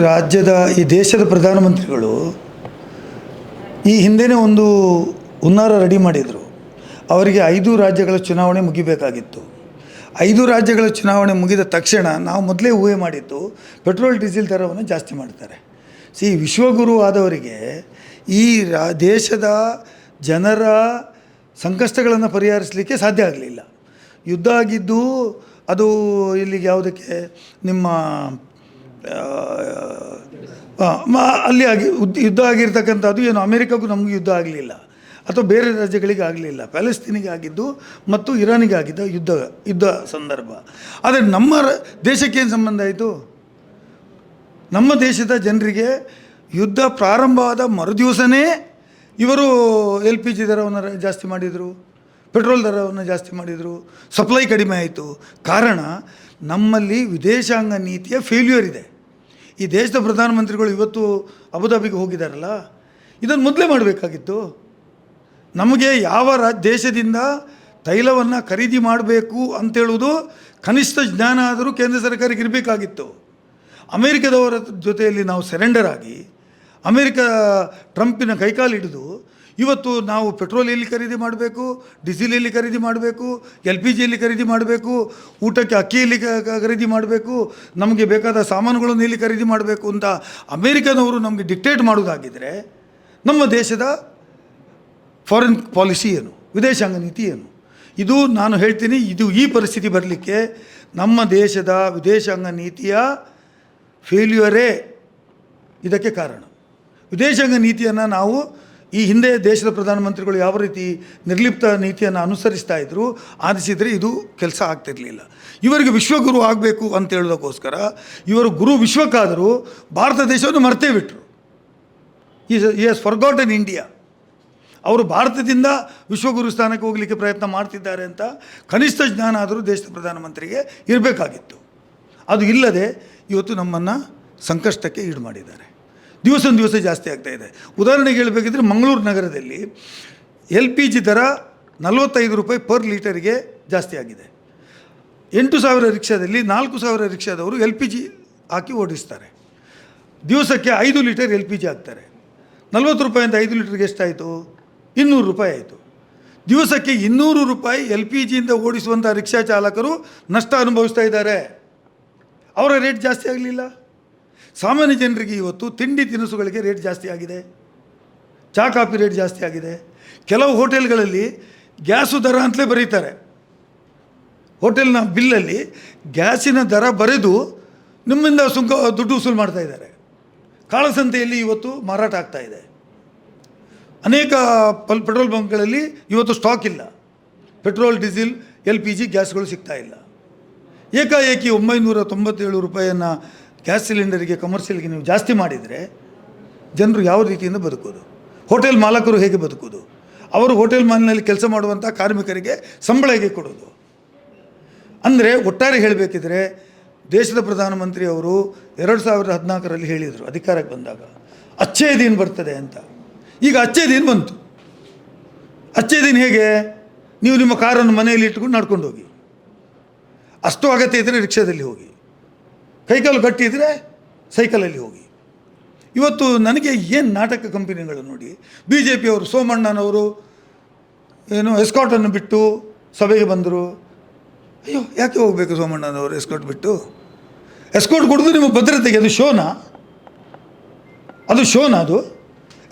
ರಾಜ್ಯದ ಈ ದೇಶದ ಪ್ರಧಾನಮಂತ್ರಿಗಳು ಈ ಹಿಂದೆಯೇ ಒಂದು ಹುನ್ನಾರ ರೆಡಿ ಮಾಡಿದರು. ಅವರಿಗೆ 5 ರಾಜ್ಯಗಳ ಚುನಾವಣೆ ಮುಗಿಬೇಕಾಗಿತ್ತು. 5 ರಾಜ್ಯಗಳ ಚುನಾವಣೆ ಮುಗಿದ ತಕ್ಷಣ ನಾವು ಮೊದಲೇ ಊಹೆ ಮಾಡಿದ್ದು ಪೆಟ್ರೋಲ್ ಡೀಸೆಲ್ ದರವನ್ನು ಜಾಸ್ತಿ ಮಾಡ್ತಾರೆ. ವಿಶ್ವಗುರು ಆದವರಿಗೆ ಈ ದೇಶದ ಜನರ ಸಂಕಷ್ಟಗಳನ್ನು ಪರಿಹರಿಸಲಿಕ್ಕೆ ಸಾಧ್ಯ ಆಗಲಿಲ್ಲ. ಯುದ್ಧ ಆಗಿದ್ದು ಅದು ಇಲ್ಲಿಗೆ ಯಾವುದಕ್ಕೆ ನಿಮ್ಮ ಅಲ್ಲಿ ಯುದ್ಧ ಆಗಿರ್ತಕ್ಕಂಥದ್ದು ಏನು ಅಮೇರಿಕಾಗೂ ನಮಗೂ ಯುದ್ಧ ಆಗಲಿಲ್ಲ ಅಥವಾ ಬೇರೆ ರಾಜ್ಯಗಳಿಗೆ ಆಗಲಿಲ್ಲ. ಪ್ಯಾಲೆಸ್ತೀನಿಗೆ ಆಗಿದ್ದು ಮತ್ತು ಇರಾನಿಗೆ ಆಗಿದ್ದ ಯುದ್ಧ ಸಂದರ್ಭ. ಆದರೆ ನಮ್ಮ ದೇಶಕ್ಕೆ ಏನು ಸಂಬಂಧ ಆಯಿತು? ನಮ್ಮ ದೇಶದ ಜನರಿಗೆ ಯುದ್ಧ ಪ್ರಾರಂಭವಾದ ಮರುದಿವಸನೇ ಇವರು LPG ದರವನ್ನು ಜಾಸ್ತಿ ಮಾಡಿದರು, ಪೆಟ್ರೋಲ್ ದರವನ್ನು ಜಾಸ್ತಿ ಮಾಡಿದರು, ಸಪ್ಲೈ ಕಡಿಮೆ ಆಯಿತು. ಕಾರಣ ನಮ್ಮಲ್ಲಿ ವಿದೇಶಾಂಗ ನೀತಿಯ ಫೇಲ್ಯೂರ್ ಇದೆ. ಈ ದೇಶದ ಪ್ರಧಾನಮಂತ್ರಿಗಳು ಇವತ್ತು ಅಬುದಾಬಿಗೆ ಹೋಗಿದ್ದಾರಲ್ಲ, ಇದನ್ನು ಮೊದಲೇ ಮಾಡಬೇಕಾಗಿತ್ತು. ನಮಗೆ ಯಾವ ದೇಶದಿಂದ ತೈಲವನ್ನು ಖರೀದಿ ಮಾಡಬೇಕು ಅಂತೇಳುವುದು ಕನಿಷ್ಠ ಜ್ಞಾನ ಆದರೂ ಕೇಂದ್ರ ಸರ್ಕಾರಕ್ಕೆ ಇರಬೇಕಾಗಿತ್ತು. ಅಮೇರಿಕದವರ ಜೊತೆಯಲ್ಲಿ ನಾವು ಸರೆಂಡರ್ ಆಗಿ ಟ್ರಂಪಿನ ಕೈಕಾಲು ಹಿಡಿದು ಇವತ್ತು ನಾವು ಪೆಟ್ರೋಲ್ ಎಲ್ಲಿ ಖರೀದಿ ಮಾಡಬೇಕು, ಡೀಸೆಲ್ ಎಲ್ಲಿ ಖರೀದಿ ಮಾಡಬೇಕು, LPG ಎಲ್ಲಿ ಖರೀದಿ ಮಾಡಬೇಕು, ಊಟಕ್ಕೆ ಅಕ್ಕಿಯಲ್ಲಿ ಖರೀದಿ ಮಾಡಬೇಕು, ನಮಗೆ ಬೇಕಾದ ಸಾಮಾನುಗಳನ್ನು ಎಲ್ಲಿ ಖರೀದಿ ಮಾಡಬೇಕು ಅಂತ ಅಮೇರಿಕದವರು ನಮಗೆ ಡಿಕ್ಟೇಟ್ ಮಾಡೋದಾಗಿದ್ದರೆ ನಮ್ಮ ದೇಶದ ಫಾರಿನ್ ಪಾಲಿಸಿ ಏನು, ವಿದೇಶಾಂಗ ನೀತಿ ಏನು? ಇದು ನಾನು ಹೇಳ್ತೀನಿ, ಈ ಪರಿಸ್ಥಿತಿ ಬರಲಿಕ್ಕೆ ನಮ್ಮ ದೇಶದ ವಿದೇಶಾಂಗ ನೀತಿಯ ಫೇಲ್ಯೂರೇ ಇದಕ್ಕೆ ಕಾರಣ. ವಿದೇಶಾಂಗ ನೀತಿಯನ್ನು ನಾವು ಈ ಹಿಂದೆ ದೇಶದ ಪ್ರಧಾನಮಂತ್ರಿಗಳು ಯಾವ ರೀತಿ ನಿರ್ಲಿಪ್ತ ನೀತಿಯನ್ನು ಅನುಸರಿಸ್ತಾ ಇದ್ದರು, ಆದಿಸಿದರೆ ಇದು ಕೆಲಸ ಆಗ್ತಿರಲಿಲ್ಲ. ಇವರಿಗೆ ವಿಶ್ವಗುರು ಆಗಬೇಕು ಅಂತ ಹೇಳೋದಕ್ಕೋಸ್ಕರ ಇವರು ಗುರು ವಿಶ್ವಕ್ಕಾದರೂ ಭಾರತ ದೇಶವನ್ನು ಮರ್ತೇ ಬಿಟ್ಟರು. ಈ ಹ್ಯಾಸ್ ಫರ್ಗಾಟನ್ ಇಂಡಿಯಾ. ಅವರು ಭಾರತದಿಂದ ವಿಶ್ವಗುರು ಸ್ಥಾನಕ್ಕೆ ಹೋಗಲಿಕ್ಕೆ ಪ್ರಯತ್ನ ಮಾಡ್ತಿದ್ದಾರೆ ಅಂತ ಕನಿಷ್ಠ ಜ್ಞಾನ ಆದರೂ ದೇಶದ ಪ್ರಧಾನಮಂತ್ರಿಗೆ ಇರಬೇಕಾಗಿತ್ತು. ಅದು ಇಲ್ಲದೆ ಇವತ್ತು ನಮ್ಮನ್ನು ಸಂಕಷ್ಟಕ್ಕೆ ಈಡು ಮಾಡಿದ್ದಾರೆ. ದಿವಸ ಜಾಸ್ತಿ ಆಗ್ತಾಯಿದೆ. ಉದಾಹರಣೆಗೆ ಹೇಳಬೇಕಿದ್ರೆ ಮಂಗಳೂರು ನಗರದಲ್ಲಿ LPG ದರ 45 ರೂಪಾಯಿ ಪರ್ ಲೀಟರಿಗೆ ಜಾಸ್ತಿ ಆಗಿದೆ. 8,000 ರಿಕ್ಷಾದಲ್ಲಿ 4,000 ರಿಕ್ಷಾದವರು LPG ಹಾಕಿ ಓಡಿಸ್ತಾರೆ. ದಿವಸಕ್ಕೆ 5 ಲೀಟರ್ LPG ಹಾಕ್ತಾರೆ. 40 ರೂಪಾಯಿಂದ 5 ಲೀಟರ್ಗೆ ಎಷ್ಟಾಯಿತು? 200 ರೂಪಾಯಿ ಆಯಿತು. ದಿವಸಕ್ಕೆ 200 ರೂಪಾಯಿ LPGಯಿಂದ ಓಡಿಸುವಂಥ ರಿಕ್ಷಾ ಚಾಲಕರು ನಷ್ಟ ಅನುಭವಿಸ್ತಾ ಇದ್ದಾರೆ. ಅವರ ರೇಟ್ ಜಾಸ್ತಿ ಆಗಲಿಲ್ಲ. ಸಾಮಾನ್ಯ ಜನರಿಗೆ ಇವತ್ತು ತಿಂಡಿ ತಿನಿಸುಗಳಿಗೆ ರೇಟ್ ಜಾಸ್ತಿ ಆಗಿದೆ, ಚಹಾ ಕಾಫಿ ರೇಟ್ ಜಾಸ್ತಿ ಆಗಿದೆ. ಕೆಲವು ಹೋಟೆಲ್ಗಳಲ್ಲಿ ಗ್ಯಾಸು ದರ ಅಂತಲೇ ಬರೀತಾರೆ. ಹೋಟೆಲ್ನ ಬಿಲ್ಲಲ್ಲಿ ಗ್ಯಾಸಿನ ದರ ಬರೆದು ನಿಮ್ಮಿಂದ ದುಡ್ಡು ವಸೂಲು ಮಾಡ್ತಾ ಇದ್ದಾರೆ. ಕಾಳಸಂತೆಯಲ್ಲಿ ಇವತ್ತು ಮಾರಾಟ ಆಗ್ತಾ ಇದೆ. ಅನೇಕ ಪೆಟ್ರೋಲ್ ಬಂಕ್ಗಳಲ್ಲಿ ಇವತ್ತು ಸ್ಟಾಕ್ ಇಲ್ಲ. ಪೆಟ್ರೋಲ್, ಡೀಸೆಲ್, LPG ಗ್ಯಾಸ್ಗಳು ಸಿಗ್ತಾ ಇಲ್ಲ. ಏಕಾಏಕಿ 997 ರೂಪಾಯಿಯನ್ನು ಗ್ಯಾಸ್ ಸಿಲಿಂಡರಿಗೆ, ಕಮರ್ಷಿಯಲ್ಗೆ ನೀವು ಜಾಸ್ತಿ ಮಾಡಿದರೆ ಜನರು ಯಾವ ರೀತಿಯಿಂದ ಬದುಕೋದು? ಹೋಟೆಲ್ ಮಾಲಕರು ಹೇಗೆ ಬದುಕೋದು? ಅವರು ಹೋಟೆಲ್ ಮಾಲಿನಲ್ಲಿ ಕೆಲಸ ಮಾಡುವಂಥ ಕಾರ್ಮಿಕರಿಗೆ ಸಂಬಳ ಹೇಗೆ ಕೊಡೋದು? ಅಂದರೆ ಒಟ್ಟಾರೆ ಹೇಳಬೇಕಿದ್ರೆ ದೇಶದ ಪ್ರಧಾನಮಂತ್ರಿ ಅವರು 2014ರಲ್ಲಿ ಹೇಳಿದರು ಅಧಿಕಾರಕ್ಕೆ ಬಂದಾಗ ಅಚ್ಚೇ ದಿನ ಬರ್ತದೆ ಅಂತ. ಈಗ ಅಚ್ಚೇ ದಿನ ಬಂತು. ಅಚ್ಚೇ ದಿನ ಹೇಗೆ? ನೀವು ನಿಮ್ಮ ಕಾರನ್ನು ಮನೆಯಲ್ಲಿ ಇಟ್ಕೊಂಡು ನಡ್ಕೊಂಡು ಹೋಗಿ, ಅಷ್ಟು ಅಗತ್ಯ ಇದ್ದರೆ ರಿಕ್ಷಾದಲ್ಲಿ ಹೋಗಿ, ಕೈಕಾಲು ಗಟ್ಟಿ ಇದ್ದರೆ ಸೈಕಲಲ್ಲಿ ಹೋಗಿ. ಇವತ್ತು ನನಗೆ ಏನು ನಾಟಕ ಕಂಪನಿಗಳು ನೋಡಿ. BJPಯವರು ಸೋಮಣ್ಣನವರು ಎಸ್ಕಾಟನ್ನು ಬಿಟ್ಟು ಸಭೆಗೆ ಬಂದರು. ಅಯ್ಯೋ, ಯಾಕೆ ಹೋಗಬೇಕು ಸೋಮಣ್ಣನವರು ಎಸ್ಕಾಟ್ ಬಿಟ್ಟು? ಎಸ್ಕಾಟ್ ಕೊಡೋದು ನಿಮ್ಮ ಭದ್ರತೆಗೆ ಅದು ಶೋನಾ? ಅದು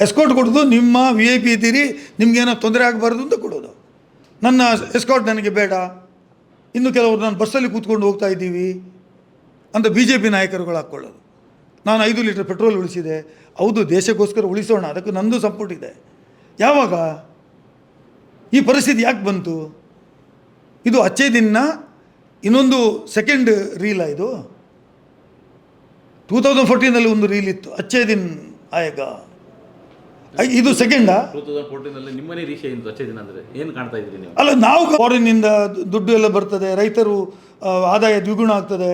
ಎಸ್ಕಾಟ್ ಕೊಡೋದು ನಿಮ್ಮ VIP ಇದ್ದೀರಿ, ನಿಮಗೇನೋ ತೊಂದರೆ ಆಗಬಾರ್ದು ಅಂತ ಕೊಡೋದು. ನನ್ನ ಎಸ್ಕಾಟ್ ನನಗೆ ಬೇಡ, ಇನ್ನು ಕೆಲವರು ನಾನು ಬಸ್ಸಲ್ಲಿ ಕೂತ್ಕೊಂಡು ಹೋಗ್ತಾ ಇದ್ದೀವಿ ಅಂತ BJP ನಾಯಕರುಗಳು ಹಾಕ್ಕೊಳ್ಳೋದು. ನಾನು 5 ಲೀಟರ್ ಪೆಟ್ರೋಲ್ ಉಳಿಸಿದೆ. ಹೌದು, ದೇಶಕ್ಕೋಸ್ಕರ ಉಳಿಸೋಣ, ಅದಕ್ಕೆ ನಂದು ಸಪೋರ್ಟ್ ಇದೆ. ಯಾವಾಗ ಈ ಪರಿಸ್ಥಿತಿ ಯಾಕೆ ಬಂತು? ಇದು ಅಚ್ಚೇ ದಿನ ಇನ್ನೊಂದು ಸೆಕೆಂಡ್ ರೀಲ. ಇದು 2014ನಲ್ಲಿ ಒಂದು ರೀಲ್ ಇತ್ತು, ಅಚ್ಚೇ ದಿನ ಆಯಗ. ಇದು ಸೆಕೆಂಡಾ? 2014ನಲ್ಲಿ ನಿಮ್ಮನೇ ರೀಶೆ ಅಚ್ಚೇ ದಿನ ಅಂದರೆ ಏನು ಕಾಣ್ತಾ ಇದ್ದೀರಿ ನೀವು? ಅಲ್ಲ, ನಾವು ಫಾರಿನ್ನಿಂದ ದುಡ್ಡು ಎಲ್ಲ ಬರ್ತದೆ, ರೈತರು ಆದಾಯ ದ್ವಿಗುಣ ಆಗ್ತದೆ,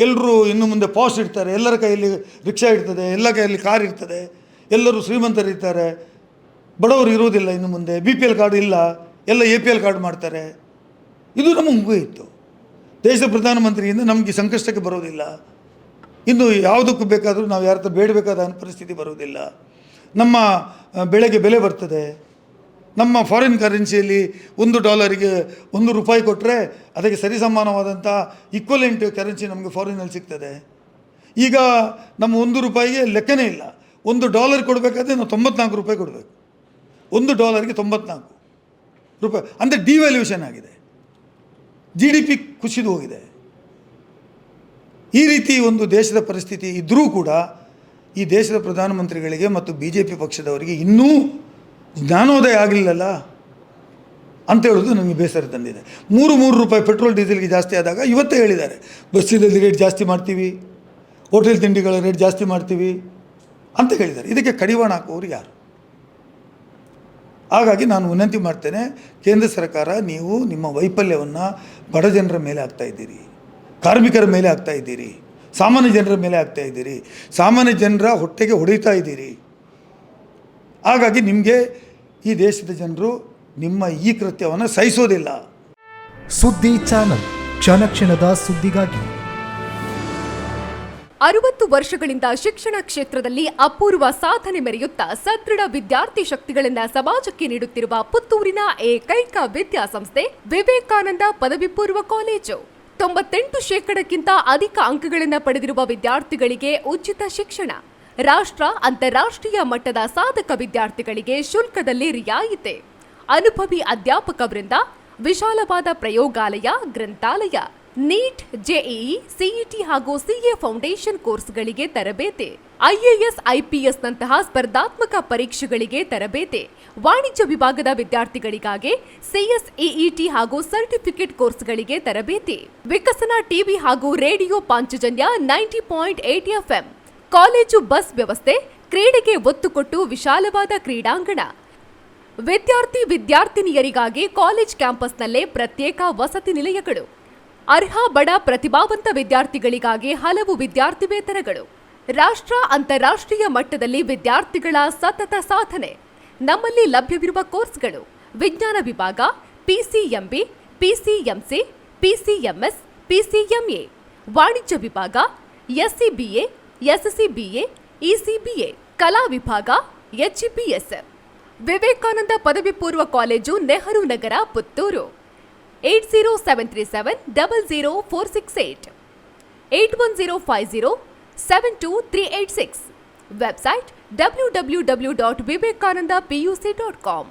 ಎಲ್ಲರೂ ಇನ್ನು ಮುಂದೆ ಪಾಸ್ ಇಡ್ತಾರೆ, ಎಲ್ಲರ ಕೈಯಲ್ಲಿ ರಿಕ್ಷಾ ಇರ್ತದೆ, ಎಲ್ಲ ಕೈಯಲ್ಲಿ ಕಾರ್ ಇರ್ತದೆ, ಎಲ್ಲರೂ ಶ್ರೀಮಂತರಿರ್ತಾರೆ, ಬಡವರು ಇರುವುದಿಲ್ಲ. ಇನ್ನು ಮುಂದೆ BPL ಕಾರ್ಡ್ ಇಲ್ಲ, ಎಲ್ಲ APL ಕಾರ್ಡ್ ಮಾಡ್ತಾರೆ. ಇದು ನಮ್ಮ ಊಹೆ ಇತ್ತು. ದೇಶದ ಪ್ರಧಾನಮಂತ್ರಿಯಿಂದ ನಮಗೆ ಸಂಕಷ್ಟಕ್ಕೆ ಬರೋದಿಲ್ಲ. ಇನ್ನು ಯಾವುದಕ್ಕೂ ಬೇಕಾದರೂ ನಾವು ಯಾರ ಹತ್ರ ಬೇಡಬೇಕಾದ ಪರಿಸ್ಥಿತಿ ಬರುವುದಿಲ್ಲ. ನಮ್ಮ ಬೆಳೆಗೆ ಬೆಲೆ ಬರ್ತದೆ. ನಮ್ಮ ಫಾರಿನ್ ಕರೆನ್ಸಿಯಲ್ಲಿ $1 ₹1 ಕೊಟ್ಟರೆ ಅದಕ್ಕೆ ಸರಿಸಮಾನವಾದಂಥ ಈಕ್ವಲೆಂಟ್ ಕರೆನ್ಸಿ ನಮಗೆ ಫಾರಿನಲ್ಲಿ ಸಿಗ್ತದೆ. ಈಗ ನಮ್ಮ ₹1 ಲೆಕ್ಕನೇ ಇಲ್ಲ. $1 ಕೊಡಬೇಕಾದ್ರೆ ನಾವು ₹94 ಕೊಡಬೇಕು. $1ಗೆ ₹94 ಅಂದರೆ ಡಿವ್ಯಾಲ್ಯೂಷನ್ ಆಗಿದೆ. GDP ಕುಸಿದು ಹೋಗಿದೆ. ಈ ರೀತಿ ಒಂದು ದೇಶದ ಪರಿಸ್ಥಿತಿ ಇದ್ದರೂ ಕೂಡ ಈ ದೇಶದ ಪ್ರಧಾನಮಂತ್ರಿಗಳಿಗೆ ಮತ್ತು BJP ಪಕ್ಷದವರಿಗೆ ಇನ್ನೂ ಜ್ಞಾನೋದಯ ಆಗಲಿಲ್ಲಲ್ಲ ಅಂತ ಹೇಳೋದು ನನಗೆ ಬೇಸರ ತಂದಿದೆ. ₹3 ಪೆಟ್ರೋಲ್ ಡೀಸೆಲ್ಗೆ ಜಾಸ್ತಿ ಆದಾಗ ಇವತ್ತೇ ಹೇಳಿದ್ದಾರೆ, ಬಸ್ಸಿನಲ್ಲಿ ರೇಟ್ ಜಾಸ್ತಿ ಮಾಡ್ತೀವಿ, ಹೋಟೆಲ್ ತಿಂಡಿಗಳ ರೇಟ್ ಜಾಸ್ತಿ ಮಾಡ್ತೀವಿ ಅಂತ ಹೇಳಿದ್ದಾರೆ. ಇದಕ್ಕೆ ಕಡಿವಾಣ ಹಾಕುವವರು ಯಾರು? ಹಾಗಾಗಿ ನಾನು ವಿನಂತಿ ಮಾಡ್ತೇನೆ, ಕೇಂದ್ರ ಸರ್ಕಾರ ನೀವು ನಿಮ್ಮ ವೈಫಲ್ಯವನ್ನು ಬಡ ಜನರ ಮೇಲೆ ಹಾಕ್ತಾಯಿದ್ದೀರಿ, ಕಾರ್ಮಿಕರ ಮೇಲೆ ಹಾಕ್ತಾಯಿದ್ದೀರಿ, ಸಾಮಾನ್ಯ ಜನರ ಮೇಲೆ ಹಾಕ್ತಾಯಿದ್ದೀರಿ, ಸಾಮಾನ್ಯ ಜನರ ಹೊಟ್ಟೆಗೆ ಹೊಡಿತಾ ಇದ್ದೀರಿ. ಹಾಗಾಗಿ ನಿಮಗೆ ಈ ದೇಶದ ಜನರು ನಿಮ್ಮ ಈ ಕೃತ್ಯವನ್ನು ಸಹಿಸೋದಿಲ್ಲ. ಸುದ್ದಿ ಚಾನಲ್, ಕ್ಷಣ ಕ್ಷಣದ ಸುದ್ದಿಗಾಗಿ. 60 ವರ್ಷಗಳಿಂದ ಶಿಕ್ಷಣ ಕ್ಷೇತ್ರದಲ್ಲಿ ಅಪೂರ್ವ ಸಾಧನೆ ಮೆರೆಯುತ್ತಾ ಸದೃಢ ವಿದ್ಯಾರ್ಥಿ ಶಕ್ತಿಗಳಿಂದ ಸಮಾಜಕ್ಕೆ ನೀಡುತ್ತಿರುವ ಪುತ್ತೂರಿನ ಏಕೈಕ ವಿದ್ಯಾಸಂಸ್ಥೆ ವಿವೇಕಾನಂದ ಪದವಿ ಪೂರ್ವ ಕಾಲೇಜು. 98% ಅಧಿಕ ಅಂಕಗಳನ್ನು ಪಡೆದಿರುವ ವಿದ್ಯಾರ್ಥಿಗಳಿಗೆ ಉಚಿತ ಶಿಕ್ಷಣ, ರಾಷ್ಟ್ರ ಅಂತಾರಾಷ್ಟ್ರೀಯ ಮಟ್ಟದ ಸಾಧಕ ವಿದ್ಯಾರ್ಥಿಗಳಿಗೆ ಶುಲ್ಕದಲ್ಲಿ ರಿಯಾಯಿತಿ, ಅನುಭವಿ ಅಧ್ಯಾಪಕ ವೃಂದ, ವಿಶಾಲವಾದ ಪ್ರಯೋಗಾಲಯ, ಗ್ರಂಥಾಲಯ, ನೀಟ್, ಜೆಇಇ, ಸಿಇಟಿ ಹಾಗೂ ಸಿಎ ಫೌಂಡೇಶನ್ ಕೋರ್ಸ್ಗಳಿಗೆ ತರಬೇತಿ, IAS, IPS ನಂತಹ ಸ್ಪರ್ಧಾತ್ಮಕ ಪರೀಕ್ಷೆಗಳಿಗೆ ತರಬೇತಿ, ವಾಣಿಜ್ಯ ವಿಭಾಗದ ವಿದ್ಯಾರ್ಥಿಗಳಿಗಾಗಿ CSEET ಹಾಗೂ ಸರ್ಟಿಫಿಕೇಟ್ ಕೋರ್ಸ್ಗಳಿಗೆ ತರಬೇತಿ, ವಿಕಸನ ಟಿವಿ ಹಾಗೂ radio Panchajanya 90.8 FM, college bus ವ್ಯವಸ್ಥೆ, ಕ್ರೀಡೆಗೆ ಒತ್ತು ಕೊಟ್ಟು ವಿಶಾಲವಾದ ಕ್ರೀಡಾಂಗಣ, ವಿದ್ಯಾರ್ಥಿನಿಯರಿಗಾಗಿ ಕಾಲೇಜ್ ಕ್ಯಾಂಪಸ್ನಲ್ಲೇ ಪ್ರತ್ಯೇಕ ವಸತಿ ನಿಲಯಗಳು, ಅರ್ಹ ಬಡ ಪ್ರತಿಭಾವಂತ ವಿದ್ಯಾರ್ಥಿಗಳಿಗಾಗಿ ಹಲವು ವಿದ್ಯಾರ್ಥಿ ವೇತನಗಳು, ರಾಷ್ಟ್ರ ಅಂತಾರಾಷ್ಟ್ರೀಯ ಮಟ್ಟದಲ್ಲಿ ವಿದ್ಯಾರ್ಥಿಗಳ ಸತತ ಸಾಧನೆ. ನಮ್ಮಲ್ಲಿ ಲಭ್ಯವಿರುವ ಕೋರ್ಸ್ಗಳು: ವಿಜ್ಞಾನ ವಿಭಾಗ, PCMB, PCMC, PCMS, PCMA, ವಾಣಿಜ್ಯ ವಿಭಾಗ, SCBA, SCBA, ECBA, ಕಲಾ ವಿಭಾಗ, HEPS. ವಿವೇಕಾನಂದ ಪದವಿ ಪೂರ್ವ college, Nehru Nagar, Puttur. 80737 00468 81050 72386. Website www.vivekanandapuc.com.